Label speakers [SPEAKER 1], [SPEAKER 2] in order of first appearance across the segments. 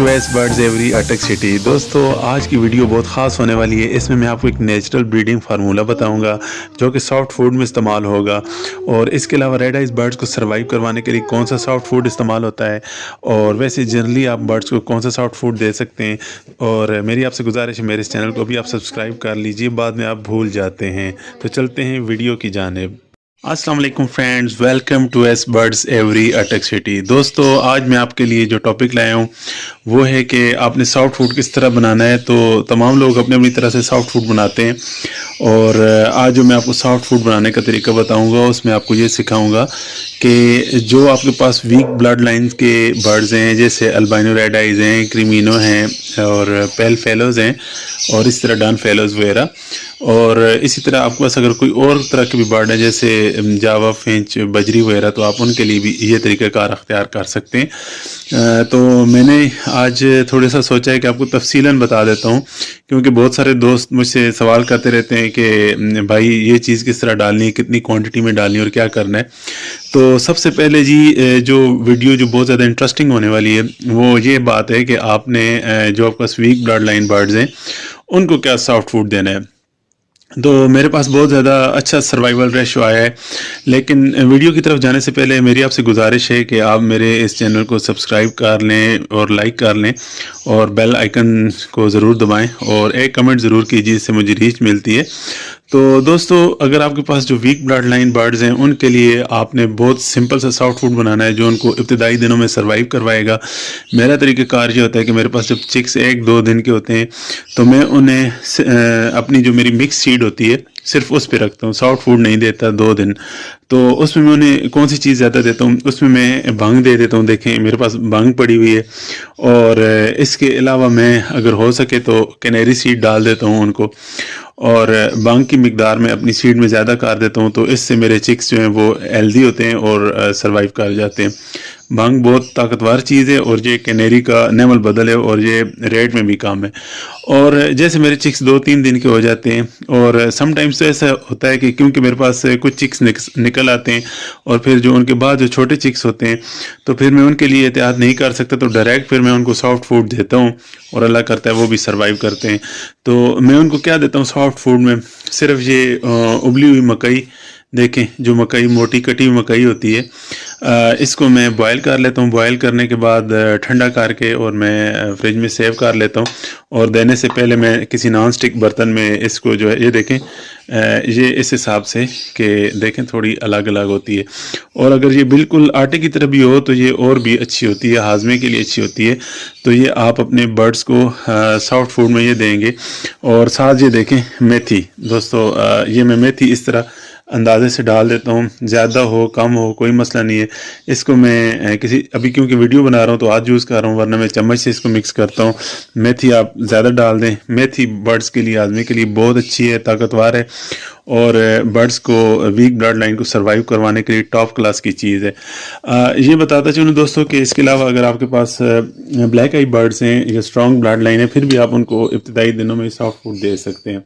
[SPEAKER 1] To S birds every Attock city. दोस्तों आज की वीडियो बहुत ख़ास होने वाली है। इसमें मैं आपको एक नेचुरल ब्रीडिंग फार्मूला बताऊंगा जो कि सॉफ्ट फूड में इस्तेमाल होगा, और इसके अलावा रेड आइज बर्ड्स को सर्वाइव करवाने के लिए कौन सा सॉफ्ट फूड इस्तेमाल होता है, और वैसे जनरली आप बर्ड्स को कौन सा सॉफ्ट फूड दे सकते हैं। और मेरी आपसे गुजारिश है, मेरे इस चैनल को भी आप सब्सक्राइब कर लीजिए, बाद में आप भूल जाते हैं। तो चलते हैं वीडियो की जानिब। अस्सलाम वालेकुम friends, welcome to S birds every Attock city. दोस्तों आज मैं आपके लिए जो टॉपिक लाया हूँ वो है कि आपने सॉफ्ट फूड किस तरह बनाना है। तो तमाम लोग अपनी अपनी तरह से सॉफ्ट फूड बनाते हैं, और आज जो मैं आपको सॉफ्ट फूड बनाने का तरीका बताऊंगा उसमें आपको ये सिखाऊंगा कि जो आपके पास वीक ब्लड लाइन्स के बर्ड्स हैं, जैसे अल्बाइनो रेड आइज हैं, क्रीमिनो हैं, और पेल फेलोज़ हैं, और इस तरह डन फेलोज़ वगैरह। और इसी तरह आपके पास अगर कोई और तरह के भी बर्ड है जैसे जावा, फिंच, बजरी वगैरह, तो आप उनके लिए भी ये तरीक़ाकार अख्तियार कर सकते हैं। तो मैंने आज थोड़ा सा सोचा है कि आपको तफसीलन बता देता हूँ, क्योंकि बहुत सारे दोस्त मुझसे सवाल करते रहते हैं कि भाई ये चीज़ किस तरह डालनी है, कितनी क्वांटिटी में डालनी है और क्या करना है। तो सबसे पहले जी जो वीडियो जो बहुत ज़्यादा इंटरेस्टिंग होने वाली है वो ये बात है कि आपने जो आपके पास वीक ब्लड लाइन बर्ड्स हैं उनको क्या सॉफ्ट फूड देना है। तो मेरे पास बहुत ज़्यादा अच्छा सर्वाइवल रेशो आया है, लेकिन वीडियो की तरफ जाने से पहले मेरी आपसे गुजारिश है कि आप मेरे इस चैनल को सब्सक्राइब कर लें और लाइक कर लें, और बेल आइकन को ज़रूर दबाएं, और एक कमेंट ज़रूर कीजिए, इससे मुझे रीच मिलती है। तो दोस्तों अगर आपके पास जो वीक ब्लड लाइन बर्ड्स हैं उनके लिए आपने बहुत सिंपल सा सॉफ्ट फूड बनाना है जो उनको इब्तदाई दिनों में सर्वाइव करवाएगा। मेरा तरीक़ाकार ये होता है कि मेरे पास जब चिक्स 1-2 दिन के होते हैं तो मैं उन्हें अपनी जो मेरी मिक्स सीड होती है सिर्फ उस पे रखता हूँ, सॉफ्ट फूड नहीं देता 2 दिन। तो उसमें मैं उन्हें कौन सी चीज़ ज़्यादा देता हूँ, उसमें मैं भांग दे देता हूँ। देखें मेरे पास भांग पड़ी हुई है, और इसके अलावा मैं अगर हो सके तो कैनेरी सीड डाल देता हूँ उनको, और भांग की मिकदार में अपनी सीड में ज़्यादा कर देता हूँ। तो इससे मेरे चिक्स जो हैं वो हेल्दी होते हैं और सर्वाइव कर जाते हैं। भांग बहुत ताकतवर चीज़ है, और ये कैनेरी का नेमल बदल है, और ये रेड में भी काम है। और जैसे मेरे चिक्स 2-3 दिन के हो जाते हैं, और समटाइम्स तो ऐसा होता है कि क्योंकि मेरे पास कुछ चिक्स निकल आते हैं, और फिर जो उनके बाद जो छोटे चिक्स होते हैं तो फिर मैं उनके लिए एहतियात नहीं कर सकता, तो डायरेक्ट फिर मैं उनको सॉफ्ट फूड देता हूँ, और अल्लाह करता है वो भी सर्वाइव करते हैं। तो मैं उनको क्या देता हूँ सॉफ्ट फूड में, सिर्फ ये उबली हुई मकई, देखें जो मकई मोटी कटी हुई मकई होती है, इसको मैं बॉयल कर लेता हूँ। बॉयल करने के बाद ठंडा करके और मैं फ्रिज में सेव कर लेता हूँ, और देने से पहले मैं किसी नॉन स्टिक बर्तन में इसको जो है, ये देखें ये इस हिसाब से कि देखें थोड़ी अलग अलग होती है, और अगर ये बिल्कुल आटे की तरह भी हो तो ये और भी अच्छी होती है, हाजमे के लिए अच्छी होती है। तो ये आप अपने बर्ड्स को सॉफ्ट फूड में ये देंगे। और साथ ये देखें मेथी, दोस्तों ये मैं मेथी इस तरह अंदाजे से डाल देता हूँ, ज़्यादा हो कम हो कोई मसला नहीं है। इसको मैं किसी अभी क्योंकि वीडियो बना रहा हूँ तो हाथ यूज़ कर रहा हूँ, वरना मैं चम्मच से इसको मिक्स करता हूँ। मेथी आप ज़्यादा डाल दें, मेथी बर्ड्स के लिए, आदमी के लिए बहुत अच्छी है, ताकतवर है, और बर्ड्स को वीक ब्लड लाइन को सर्वाइव करवाने के लिए टॉप क्लास की चीज़ है। ये बताता चलूँ दोस्तों कि इसके अलावा अगर आपके पास ब्लैक आई बर्ड्स हैं या स्ट्रॉन्ग ब्लड लाइन है, फिर भी आप उनको इब्तदाई दिनों में सॉफ्ट फूड दे सकते हैं।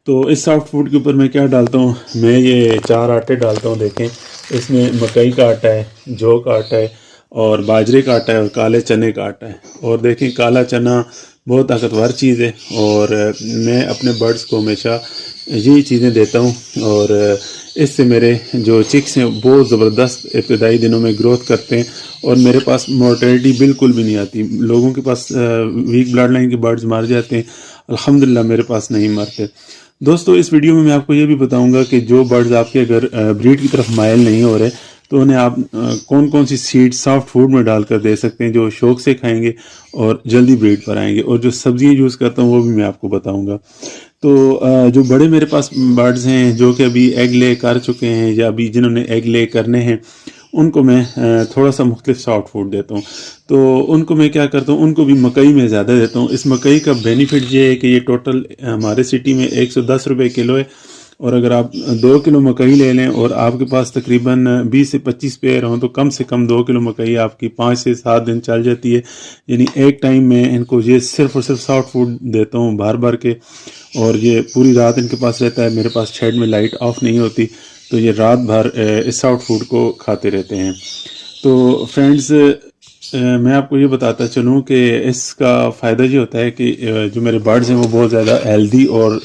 [SPEAKER 1] तो इस सॉफ्ट फूड के ऊपर मैं क्या डालता हूँ, मैं ये 4 आटे डालता हूँ। देखें इसमें मकई का आटा है, जौ का आटा है, और बाजरे का आटा है, और काले चने का आटा है। और देखें काला चना बहुत ताकतवर चीज़ है, और मैं अपने बर्ड्स को हमेशा यही चीज़ें देता हूँ, और इससे मेरे जो चिक्स हैं बहुत ज़बरदस्त इब्तदाई दिनों में ग्रोथ करते हैं, और मेरे पास मोर्टेलिटी बिल्कुल भी नहीं आती। लोगों के पास वीक ब्लड लाइन के बर्ड्स मार जाते हैं, अल्हम्दुलिल्लाह मेरे पास नहीं मरते। दोस्तों इस वीडियो में मैं आपको ये भी बताऊंगा कि जो बर्ड्स आपके अगर ब्रीड की तरफ माइल नहीं हो रहे तो उन्हें आप कौन कौन सी सीड सॉफ्ट फूड में डालकर दे सकते हैं जो शौक से खाएंगे और जल्दी ब्रीड पर आएंगे। और जो सब्जियां यूज़ करता हूँ वो भी मैं आपको बताऊंगा। तो जो बड़े मेरे पास बर्ड्स हैं जो कि अभी एग ले कर चुके हैं या अभी जिन्होंने एग ले करने हैं, उनको मैं थोड़ा सा मुख्तलिफ सॉफ्ट फूड देता हूँ। तो उनको मैं क्या करता हूँ, उनको भी मकई में ज़्यादा देता हूँ। इस मकई का बेनिफिट ये है कि ये टोटल हमारे सिटी में 110 रुपये किलो है, और अगर आप 2 किलो मकई ले लें और आपके पास तकरीबन 20 से 25 पेयर हों तो कम से कम 2 किलो मकई आपकी 5 से 7 दिन चल जाती है। यानी एक टाइम में इनको ये सिर्फ और सिर्फ सॉफ्ट फूड देता हूँ भर भर के, और ये पूरी रात इनके पास रहता है। मेरे पास शेड में लाइट ऑफ नहीं होती, तो ये रात भर इस सॉफ्ट फूड को खाते रहते हैं। तो फ्रेंड्स मैं आपको ये बताता चलूँ कि इसका फ़ायदा ये होता है कि जो मेरे बर्ड्स हैं वो बहुत ज़्यादा हेल्दी और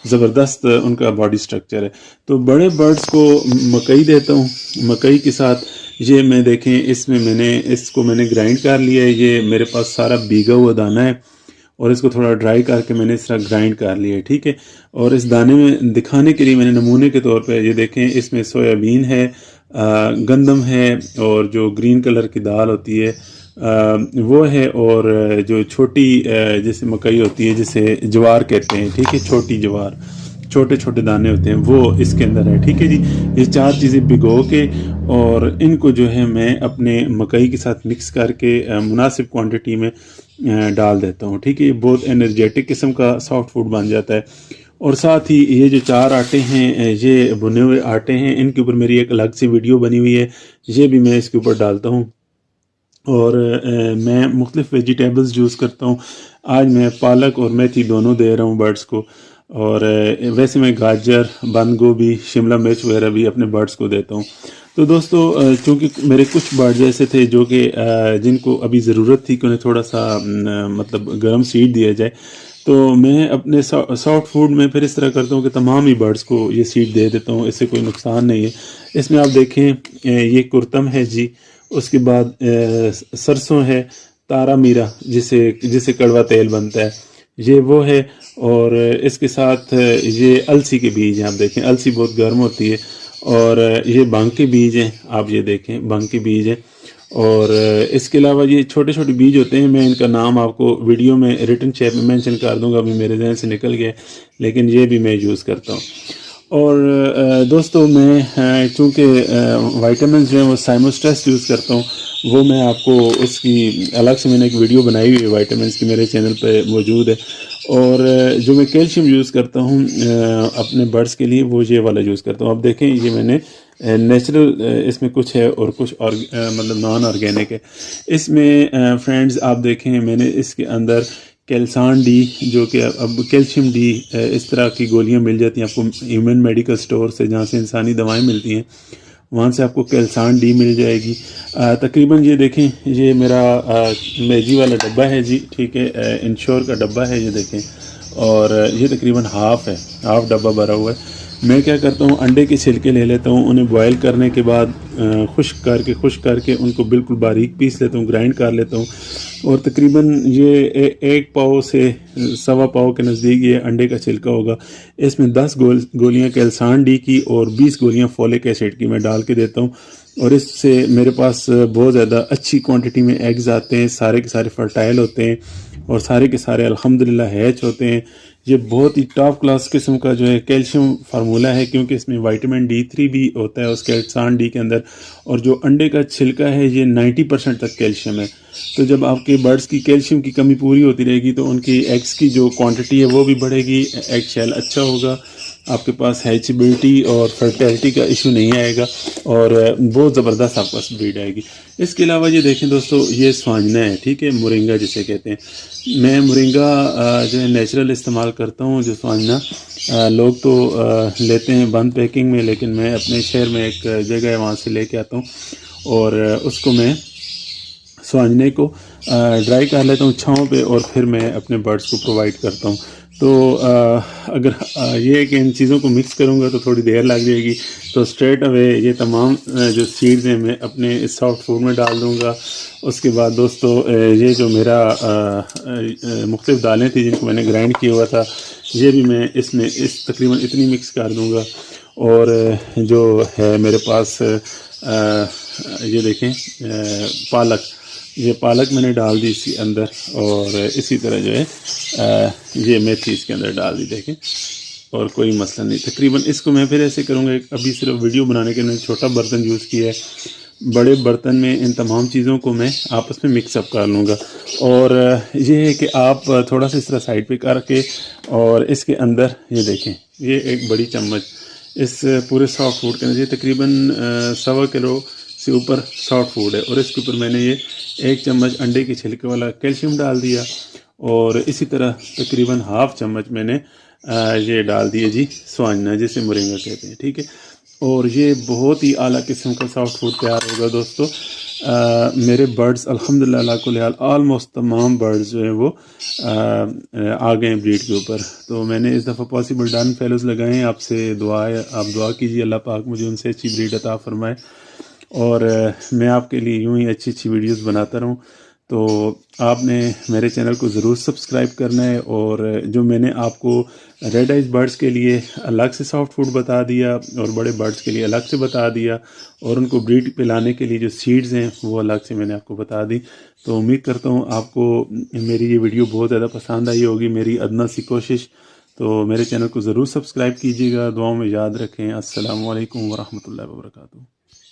[SPEAKER 1] ज़बरदस्त उनका बॉडी स्ट्रक्चर है। तो बड़े बर्ड्स को मकई देता हूँ, मकई के साथ ये मैं देखें इसमें मैंने ग्राइंड कर लिया है। ये मेरे पास सारा भीगा हुआ दाना है और इसको थोड़ा ड्राई करके मैंने इस तरह ग्राइंड कर लिया है, ठीक है। और इस दाने में दिखाने के लिए मैंने नमूने के तौर पे ये देखें, इसमें सोयाबीन है, गंदम है, और जो ग्रीन कलर की दाल होती है वो है, और जो छोटी जैसे मकई होती है जिसे ज्वार कहते हैं, ठीक है, छोटी ज्वार, छोटे छोटे दाने होते हैं, वो इसके अंदर है, ठीक है जी। ये चार चीज़ें भिगो के और इनको जो है मैं अपने मकई के साथ मिक्स करके मुनासिब क्वांटिटी में डाल देता हूँ, ठीक है। ये बहुत एनर्जेटिक किस्म का सॉफ्ट फूड बन जाता है। और साथ ही ये जो चार आटे हैं, ये भुने हुए आटे हैं, इनके ऊपर मेरी एक अलग सी वीडियो बनी हुई है, ये भी मैं इसके ऊपर डालता हूँ। और मैं मुख्तलिफ़ वेजिटेबल्स यूज़ करता हूँ। आज मैं पालक और मेथी दोनों दे रहा हूँ बर्ड्स को, और वैसे मैं गाजर, बंद गोभी, शिमला मिर्च वगैरह भी अपने बर्ड्स को देता हूँ। तो दोस्तों, चूँकि मेरे कुछ बर्ड्स ऐसे थे जो कि जिनको अभी ज़रूरत थी कि उन्हें थोड़ा सा मतलब गर्म सीड दिया जाए, तो मैं अपने सॉफ्ट फूड में फिर इस तरह करता हूँ कि तमाम ही बर्ड्स को ये सीड दे देता हूँ। इससे कोई नुकसान नहीं है। इसमें आप देखें, ये कुर्तम है जी, उसके बाद सरसों है, तारा मीरा जिसे जिसे कड़वा तेल बनता है, ये वो है। और इसके साथ ये अलसी के बीज हैं, आप देखें अलसी बहुत गर्म होती है। और ये भांग के बीज हैं, आप ये देखें भांग के बीज हैं। और इसके अलावा ये छोटे छोटे बीज होते हैं, मैं इनका नाम आपको वीडियो में रिटन शेप में मेंशन कर दूंगा, अभी मेरे जहन से निकल गया, लेकिन ये भी मैं यूज़ करता हूँ। और दोस्तों, मैं चूँकि वाइटामिन जो है वो साइमोस्ट्रेस यूज़ करता हूँ, वो मैं आपको उसकी अलग से मैंने एक वीडियो बनाई हुई है वाइटामिन की, मेरे चैनल पे मौजूद है। और जो मैं कैल्शियम यूज़ करता हूँ अपने बर्ड्स के लिए, वो ये वाला यूज़ करता हूँ। अब देखें, ये मैंने नेचुरल इसमें कुछ है और कुछ और मतलब नॉन ऑर्गेनिक है। इसमें फ्रेंड्स आप देखें, मैंने इसके अंदर कैल्सान डी, जो कि अब कैल्शियम डी, इस तरह की गोलियां मिल जाती हैं आपको ह्यूमन मेडिकल स्टोर से, जहाँ से इंसानी दवाएं मिलती हैं, वहाँ से आपको कैल्सान डी मिल जाएगी। तकरीबन ये देखें, ये मेरा मैजी वाला डब्बा है जी, ठीक है, इंश्योर का डब्बा है, ये देखें। और ये तकरीबन हाफ़ डब्बा भरा हुआ है। मैं क्या करता हूँ, अंडे के छिलके ले लेता हूँ, उन्हें बॉयल करने के बाद खुश्क करके उनको बिल्कुल बारीक पीस लेता हूँ, ग्राइंड कर लेता हूँ। और तकरीबन ये एक पाव से सवा पाव के नज़दीक ये अंडे का छिलका होगा। इसमें 10 गोलियाँ कैल्सान डी की और 20 गोलियाँ फोलिक एसिड की मैं डाल के देता हूँ। और इससे मेरे पास बहुत ज़्यादा अच्छी क्वांटिटी में एग्स आते हैं, सारे के सारे फर्टाइल होते हैं और सारे के सारे अल्हम्दुलिल्लाह हैच होते हैं। ये बहुत ही टॉप क्लास किस्म का जो है कैल्शियम फार्मूला है, क्योंकि इसमें विटामिन D3 भी होता है उस कैल्सान डी के अंदर। और जो अंडे का छिलका है, ये 90% तक कैल्शियम है। तो जब आपके बर्ड्स की कैल्शियम की कमी पूरी होती रहेगी तो उनकी एग्स की जो क्वांटिटी है वो भी बढ़ेगी, एग शेल अच्छा होगा, आपके पास हैचेबिलिटी और फर्टिलिटी का इशू नहीं आएगा, और बहुत ज़बरदस्त आपके पास ब्रीड आएगी। इसके अलावा ये देखें दोस्तों, ये स्वांजना है, ठीक है, मोरिंगा जिसे कहते हैं। मैं मोरिंगा जो है नेचुरल इस्तेमाल करता हूँ। जो स्वांजना लोग तो लेते हैं बंद पैकिंग में, लेकिन मैं अपने शहर में एक जगह है वहाँ से लेके आता हूँ, और उसको मैं स्वांजने को ड्राई कर लेता हूँ छाँव पे, और फिर मैं अपने बर्ड्स को प्रोवाइड करता हूँ। तो अगर ये है कि इन चीज़ों को मिक्स करूँगा तो थोड़ी देर लग जाएगी, तो स्ट्रेट अवे ये तमाम जो सीड्स हैं मैं अपने इस सॉफ्ट फूड में डाल दूँगा। उसके बाद दोस्तों, ये जो मेरा मुख्तलिफ़ दालें थी जिनको मैंने ग्राइंड किया हुआ था, ये भी मैं इसमें इस तकरीबन इतनी मिक्स कर दूँगा। और जो है मेरे पास ये देखें पालक, ये पालक मैंने डाल दी इसके अंदर, और इसी तरह जो है ये मेथी इसके अंदर डाल दी, देखें, और कोई मसला नहीं। तकरीबन इसको मैं फिर ऐसे करूँगा, अभी सिर्फ वीडियो बनाने के लिए छोटा बर्तन यूज़ किया है, बड़े बर्तन में इन तमाम चीज़ों को मैं आपस में मिक्सअप कर लूँगा। और ये है कि आप थोड़ा सा इस तरह साइड पे करके, और इसके अंदर ये देखें, ये एक बड़ी चम्मच इस पूरे सॉफ्ट फूड के अंदर, ये तकरीबन 1.25 किलो से ऊपर सॉफ्ट फूड है, और इसके ऊपर मैंने ये 1 चम्मच अंडे के छिलके वाला कैल्शियम डाल दिया, और इसी तरह तकरीबन हाफ़ चम्मच मैंने ये डाल दिए जी स्वांजना, जिसे मोरिंगा कहते हैं, ठीक है। और ये बहुत ही आला किस्म का सॉफ्ट फूड तैयार होगा दोस्तों। मेरे बर्ड्स अल्हम्दुलिल्लाह ऑलमोस्ट तमाम बर्ड्स जो हैं वो आ गए हैं ब्रीड के ऊपर। तो मैंने इस दफ़ा पॉसिबल डन फेलोज़ लगाए हैं। आपसे दुआ है, आप दुआ कीजिए अल्लाह पाक मुझे उनसे अच्छी ब्रीड अता फरमाए और मैं आपके लिए यूं ही अच्छी अच्छी वीडियोस बनाता रहूं। तो आपने मेरे चैनल को ज़रूर सब्सक्राइब करना है। और जो मैंने आपको रेड आइज बर्ड्स के लिए अलग से सॉफ्ट फूड बता दिया और बड़े बर्ड्स के लिए अलग से बता दिया और उनको ब्रीड पिलाने के लिए जो सीड्स हैं वो अलग से मैंने आपको बता दी। तो उम्मीद करता हूँ आपको मेरी ये वीडियो बहुत ज़्यादा पसंद आई होगी, मेरी अदना सी कोशिश। तो मेरे चैनल को ज़रूर सब्सक्राइब कीजिएगा, दुआओं में याद रखें। अस्सलामु अलैकुम वरहमतुल्लाहि वबरकातुहू।